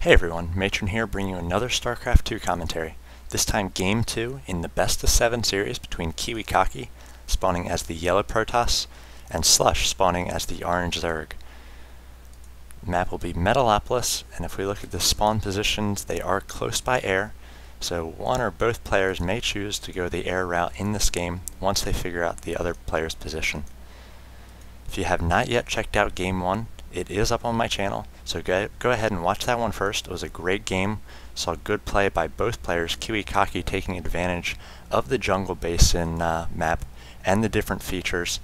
Hey everyone, Matron here bringing you another StarCraft 2 commentary. This time Game 2 in the best of 7 series between Kiwikaki, spawning as the yellow Protoss, and SLush spawning as the orange Zerg. The map will be Metalopolis, and if we look at the spawn positions, they are close by air, so one or both players may choose to go the air route in this game once they figure out the other player's position. If you have not yet checked out Game 1, it is up on my channel, so go ahead and watch that one first. It was a great game. Saw good play by both players, Kiwikaki taking advantage of the jungle basin map and the different features.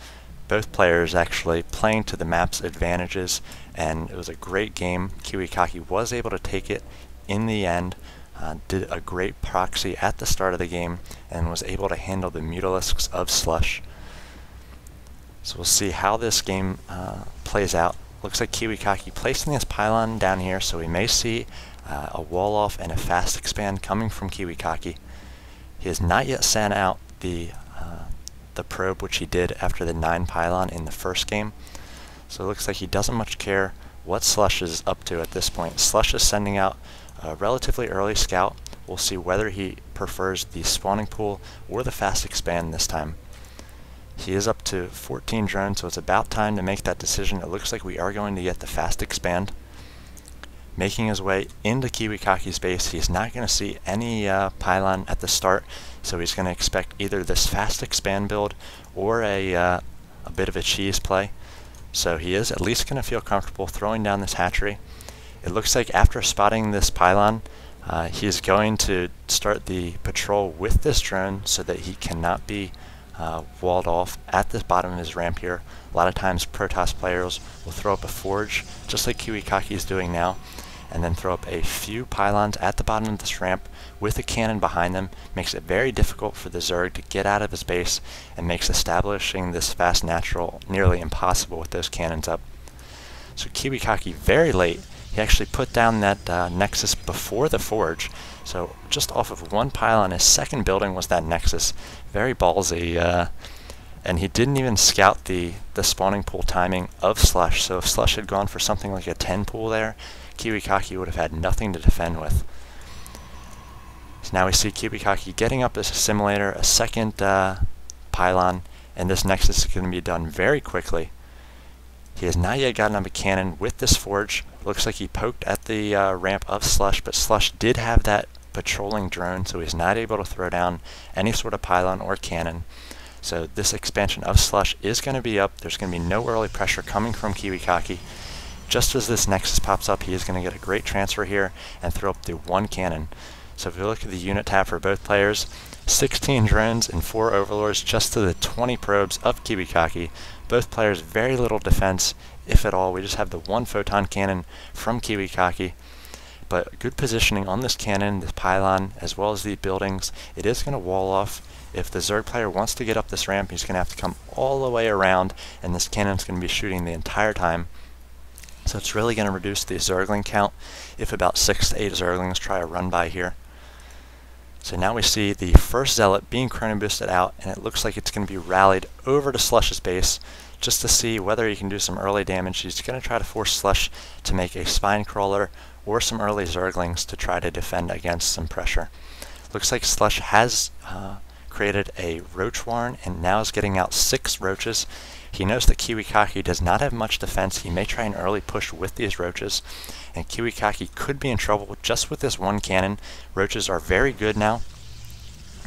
Both players actually playing to the map's advantages, and it was a great game. Kiwikaki was able to take it in the end, did a great proxy at the start of the game, and was able to handle the Mutalisks of SLush. So we'll see how this game plays out. Looks like Kiwikaki placing this pylon down here, so we may see a wall off and a fast expand coming from Kiwikaki. He has not yet sent out the probe, which he did after the 9 pylon in the first game. So it looks like he doesn't much care what SLush is up to at this point. SLush is sending out a relatively early scout. We'll see whether he prefers the spawning pool or the fast expand this time. He is up to 14 drones, so it's about time to make that decision. It looks like we are going to get the fast expand. Making his way into Kiwikaki's base, he's not going to see any pylon at the start, so he's going to expect either this fast expand build or a bit of a cheese play. So he is at least going to feel comfortable throwing down this hatchery. It looks like after spotting this pylon, he's going to start the patrol with this drone so that he cannot be walled off at the bottom of his ramp here. A lot of times Protoss players will throw up a forge, just like Kiwikaki is doing now, and then throw up a few pylons at the bottom of this ramp with a cannon behind them. Makes it very difficult for the Zerg to get out of his base, and makes establishing this fast natural nearly impossible with those cannons up. So Kiwikaki, very late, he actually put down that nexus before the forge. So just off of one pylon, his second building was that nexus. Very ballsy, and he didn't even scout the spawning pool timing of SLush. So if SLush had gone for something like a 10 pool there, Kiwikaki would have had nothing to defend with. So now we see Kiwikaki getting up this assimilator, a second pylon, and this nexus is going to be done very quickly. He has not yet gotten up a cannon with this forge. Looks like he poked at the ramp of SLush, but SLush did have that patrolling drone, so he's not able to throw down any sort of pylon or cannon. So this expansion of SLush is going to be up. There's going to be no early pressure coming from Kiwikaki. Just as this nexus pops up, he is going to get a great transfer here and throw up the 1 cannon. So if you look at the unit tab for both players, 16 drones and 4 overlords just to the 20 probes of Kiwikaki. Both players very little defense, if at all. We just have the 1 photon cannon from Kiwikaki. But good positioning on this cannon, this pylon, as well as the buildings. It is going to wall off. If the Zerg player wants to get up this ramp, he's going to have to come all the way around, and this cannon's going to be shooting the entire time. So it's really going to reduce the Zergling count if about 6 to 8 Zerglings try a run by here. So now we see the first Zealot being chrono boosted out, and it looks like it's going to be rallied over to SLush's base just to see whether he can do some early damage. He's going to try to force SLush to make a spine crawler or some early Zerglings to try to defend against some pressure. Looks like SLush has created a roach warren and now is getting out 6 roaches. He knows that Kiwikaki does not have much defense. He may try an early push with these roaches, and Kiwikaki could be in trouble just with this 1 cannon. Roaches are very good now.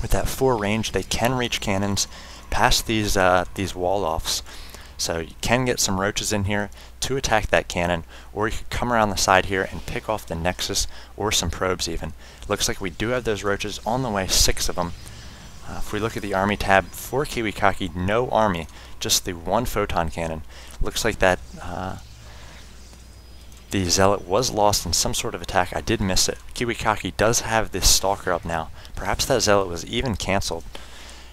With that 4 range, they can reach cannons past these wall-offs. So you can get some roaches in here to attack that cannon, or you could come around the side here and pick off the nexus or some probes even. Looks like we do have those roaches on the way, 6 of them. If we look at the army tab for Kiwikaki, no army, just the 1 photon cannon. Looks like that the Zealot was lost in some sort of attack. I did miss it. Kiwikaki does have this Stalker up now. Perhaps that Zealot was even cancelled.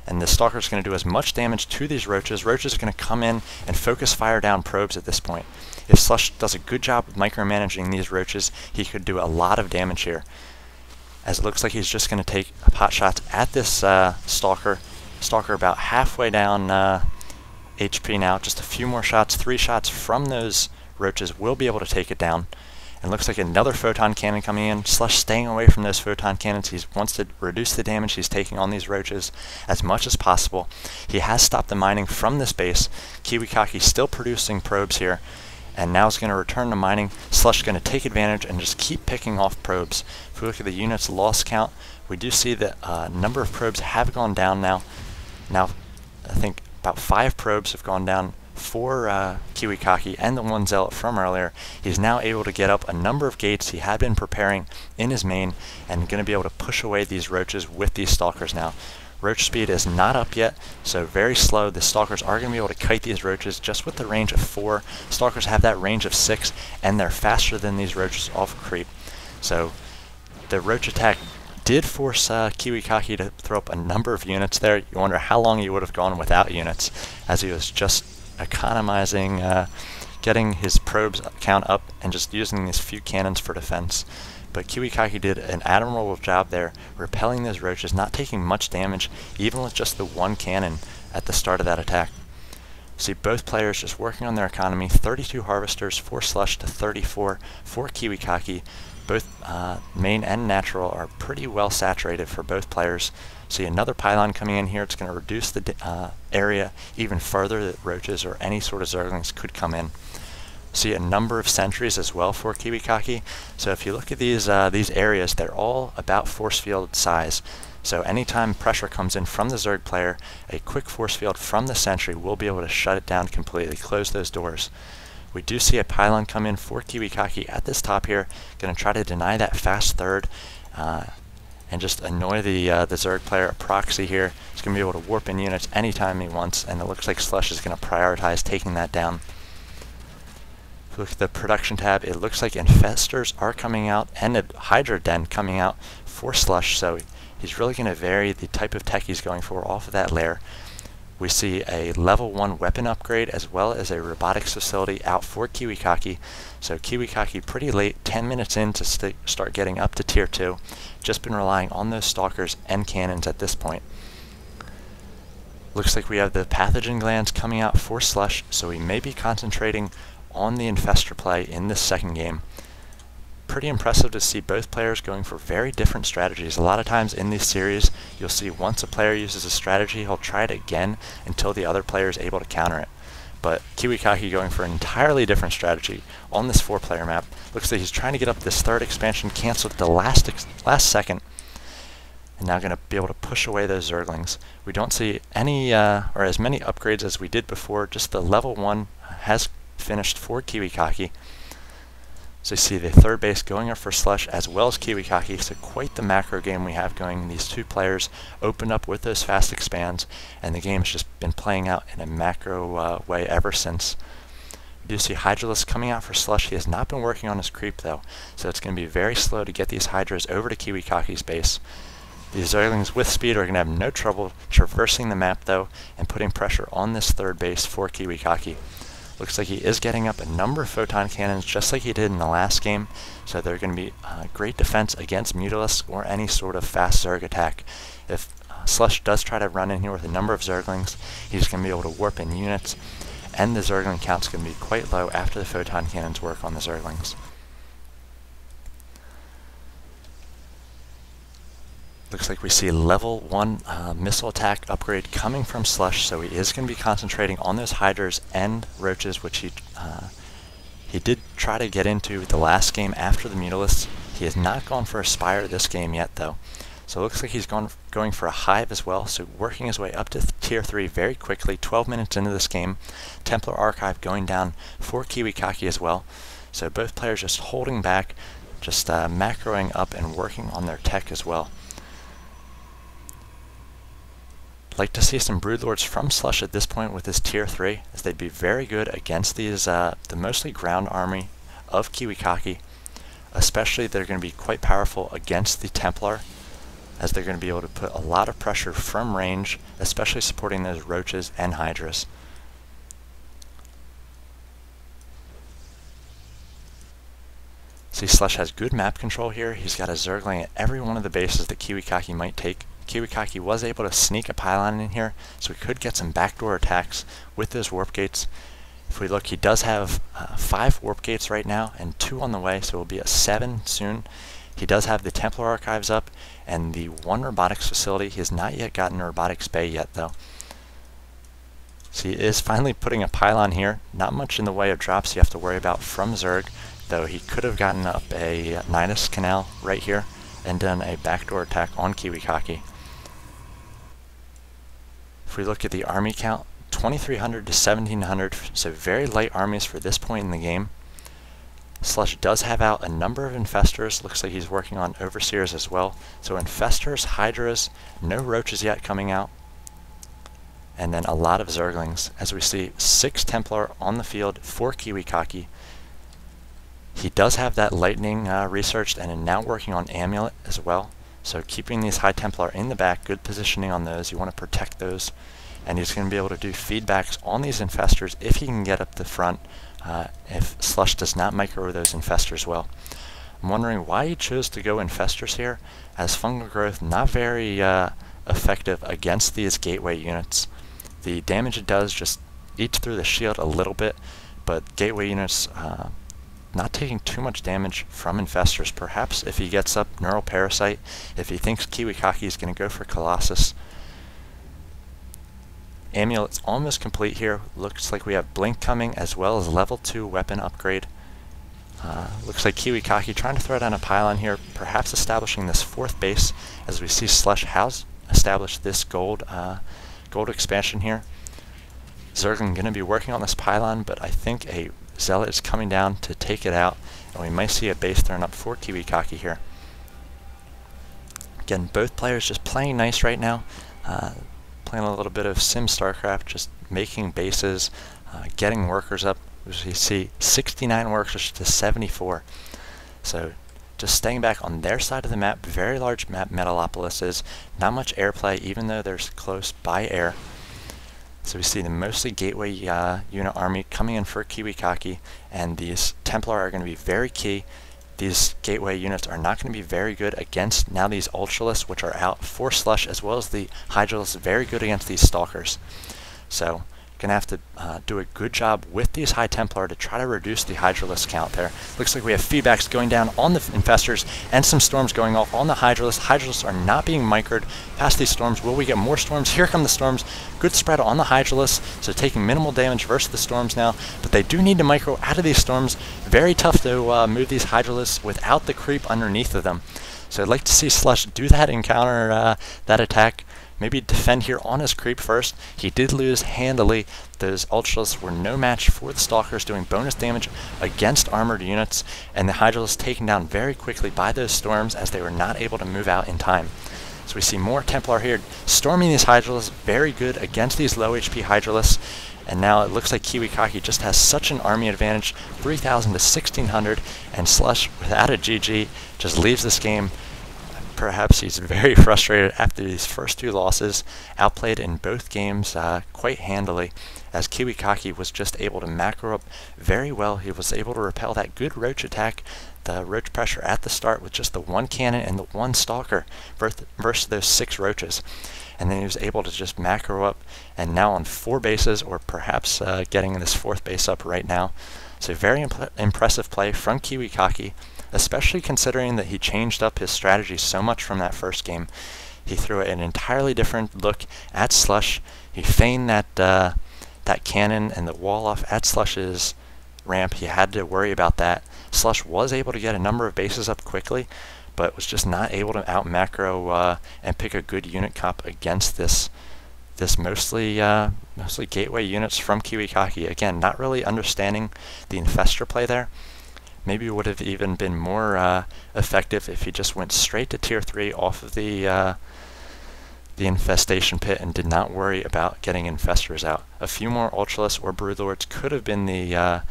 And the Stalker is going to do as much damage to these roaches. Roaches are going to come in and focus fire down probes at this point. If SLush does a good job of micromanaging these roaches, he could do a lot of damage here. As it looks like he's just going to take pot shots at this Stalker. Stalker about halfway down HP now. Just a few more shots, 3 shots from those roaches will be able to take it down. And looks like another photon cannon coming in. SLush staying away from those photon cannons. He wants to reduce the damage he's taking on these roaches as much as possible. He has stopped the mining from this base. Kiwikaki still producing probes here, and now is going to return to mining. SLush going to take advantage and just keep picking off probes. If we look at the unit's loss count, we do see that number of probes have gone down now. Now, I think about 5 probes have gone down for Kiwikaki and the one zealot from earlier. He's now able to get up a number of gates he had been preparing in his main and going to be able to push away these roaches with these stalkers now. Roach speed is not up yet, so very slow. The stalkers are going to be able to kite these roaches just with the range of 4. Stalkers have that range of 6, and they're faster than these roaches off creep. So the roach attack did force Kiwikaki to throw up a number of units there. You wonder how long he would have gone without units, as he was just economizing, getting his probes count up and just using these few cannons for defense. But Kiwikaki did an admirable job there, repelling those roaches, not taking much damage, even with just the one cannon at the start of that attack. See both players just working on their economy. 32 harvesters for SLush to 34 for Kiwikaki. Both main and natural are pretty well saturated for both players. See another pylon coming in here. It's going to reduce the area even further that roaches or any sort of zerglings could come in. See a number of sentries as well for Kiwikaki. So if you look at these areas, they're all about force field size. So anytime pressure comes in from the Zerg player, a quick force field from the sentry will be able to shut it down completely, close those doors. We do see a pylon come in for Kiwikaki at this top here, going to try to deny that fast third and just annoy the Zerg player. A proxy here. He's going to be able to warp in units anytime he wants, and it looks like SLush is going to prioritize taking that down. Look at the production tab. It looks like infestors are coming out and a Hydra den coming out for SLush, so he's really going to vary the type of tech he's going for off of that layer. We see a level 1 weapon upgrade as well as a robotics facility out for Kiwikaki. So Kiwikaki pretty late, 10 minutes in to start getting up to tier 2. Just been relying on those stalkers and cannons at this point. Looks like we have the pathogen glands coming out for SLush, so we may be concentrating on the infestor play in this second game. Pretty impressive to see both players going for very different strategies. A lot of times in these series, you'll see once a player uses a strategy, he'll try it again until the other player is able to counter it. But Kiwikaki going for an entirely different strategy on this 4-player map. Looks like he's trying to get up this third expansion, canceled at the last second, and now going to be able to push away those Zerglings. We don't see any or as many upgrades as we did before. Just the level 1 has finished for Kiwikaki. So you see the third base going up for SLush as well as Kiwikaki. So quite the macro game we have going. These two players opened up with those fast expands, and the game's just been playing out in a macro way ever since. We do see Hydralisk coming out for SLush. He has not been working on his creep though, so it's going to be very slow to get these Hydras over to Kiwikaki's base. These Zerglings with speed are going to have no trouble traversing the map though and putting pressure on this third base for Kiwikaki. Looks like he is getting up a number of photon cannons just like he did in the last game, so they're going to be great defense against Mutalisks or any sort of fast Zerg attack. If SLush does try to run in here with a number of Zerglings, he's going to be able to warp in units, and the Zergling count's going to be quite low after the photon cannons work on the Zerglings. Looks like we see level 1 missile attack upgrade coming from SLush, so he is going to be concentrating on those Hydras and Roaches, which he did try to get into the last game after the Mutalisks. He has not gone for a Spire this game yet though. So it looks like he's going for a Hive as well, so working his way up to tier 3 very quickly, 12 minutes into this game. Templar Archive going down for Kiwikaki as well. So both players just holding back, just macroing up and working on their tech as well. Like to see some Broodlords from SLush at this point with his tier 3, as they'd be very good against these the mostly ground army of Kiwikaki. Especially they're going to be quite powerful against the Templar, as they're going to be able to put a lot of pressure from range, especially supporting those Roaches and Hydras. See, SLush has good map control here. He's got a Zergling at every one of the bases that Kiwikaki might take. Kiwikaki was able to sneak a pylon in here, so we could get some backdoor attacks with those warp gates. If we look, he does have 5 warp gates right now and 2 on the way, so it will be a 7 soon. He does have the Templar Archives up and the 1 robotics facility. He has not yet gotten a robotics bay yet, though. So he is finally putting a pylon here. Not much in the way of drops you have to worry about from Zerg, though he could have gotten up a Nidus Canal right here and done a backdoor attack on Kiwikaki. If we look at the army count, 2,300 to 1,700, so very light armies for this point in the game. SLush does have out a number of infestors. Looks like he's working on overseers as well. So infestors, hydras, no roaches yet coming out, and then a lot of zerglings. As we see, 6 Templar on the field for Kiwikaki. He does have that lightning researched and is now working on amulet as well. So keeping these high Templar in the back, good positioning on those. You want to protect those. And he's going to be able to do feedbacks on these infestors if he can get up the front, if SLush does not micro those infestors well. I'm wondering why he chose to go infestors here, as fungal growth not very effective against these gateway units. The damage it does just eats through the shield a little bit, but gateway units not taking too much damage from infestors. Perhaps if he gets up Neural Parasite, if he thinks Kiwikaki is going to go for Colossus. Amulet's almost complete here. Looks like we have Blink coming as well as level 2 weapon upgrade. Looks like Kiwikaki trying to throw down a pylon here, perhaps establishing this 4th base, as we see SLush has established this gold expansion here. Zergling going to be working on this pylon, but I think a Zealot is coming down to take it out, and we might see a base thrown up for Kiwikaki here. Again, both players just playing nice right now. Playing a little bit of Sim StarCraft, just making bases, getting workers up. As you see, 69 workers to 74. So just staying back on their side of the map. Very large map Metalopolis is. Not much airplay, even though they're close by air. So we see the mostly gateway unit army coming in for Kiwikaki, and these Templar are going to be very key. These gateway units are not going to be very good against now these Ultralists, which are out for SLush, as well as the Hydralists, very good against these Stalkers. So going to have to do a good job with these High Templar to try to reduce the Hydralist count there. Looks like we have feedbacks going down on the Infestors and some storms going off on the Hydralists. Hydralists are not being microed past these storms. Will we get more storms? Here come the storms. Good spread on the Hydralists, so taking minimal damage versus the storms now, but they do need to micro out of these storms. Very tough to move these Hydralists without the creep underneath of them. So I'd like to see SLush do that and counter that attack. Maybe defend here on his creep first. He did lose handily. Those Ultralists were no match for the Stalkers, doing bonus damage against armored units, and the Hydralists taken down very quickly by those storms as they were not able to move out in time. So we see more Templar here storming these Hydralists, very good against these low HP Hydralists. And now it looks like Kiwikaki just has such an army advantage, 3,000 to 1,600, and SLush, without a GG, just leaves this game. Perhaps he's very frustrated after these first 2 losses, outplayed in both games quite handily, as Kiwikaki was just able to macro up very well. He was able to repel that good roach attack, the roach pressure at the start with just the 1 cannon and the 1 stalker versus those 6 roaches. And then he was able to just macro up, and now on 4 bases, or perhaps getting this 4th base up right now. So very impressive play from Kiwikaki, especially considering that he changed up his strategy so much from that first game. He threw an entirely different look at SLush. He feigned that that cannon and the wall off at SLush's ramp. He had to worry about that. SLush was able to get a number of bases up quickly, but was just not able to out macro and pick a good unit comp against this mostly gateway units from Kiwikaki. Again, not really understanding the infestor play there. Maybe it would have even been more effective if he just went straight to tier 3 off of the infestation pit and did not worry about getting infestors out. A few more Ultralists or Broodlords could have been the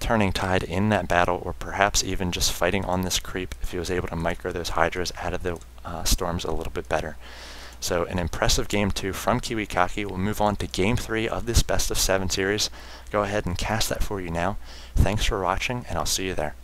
turning tide in that battle, or perhaps even just fighting on this creep if he was able to micro those Hydras out of the storms a little bit better. So an impressive game 2 from Kiwikaki. We'll move on to game 3 of this best of 7 series. Go ahead and cast that for you now. Thanks for watching, and I'll see you there.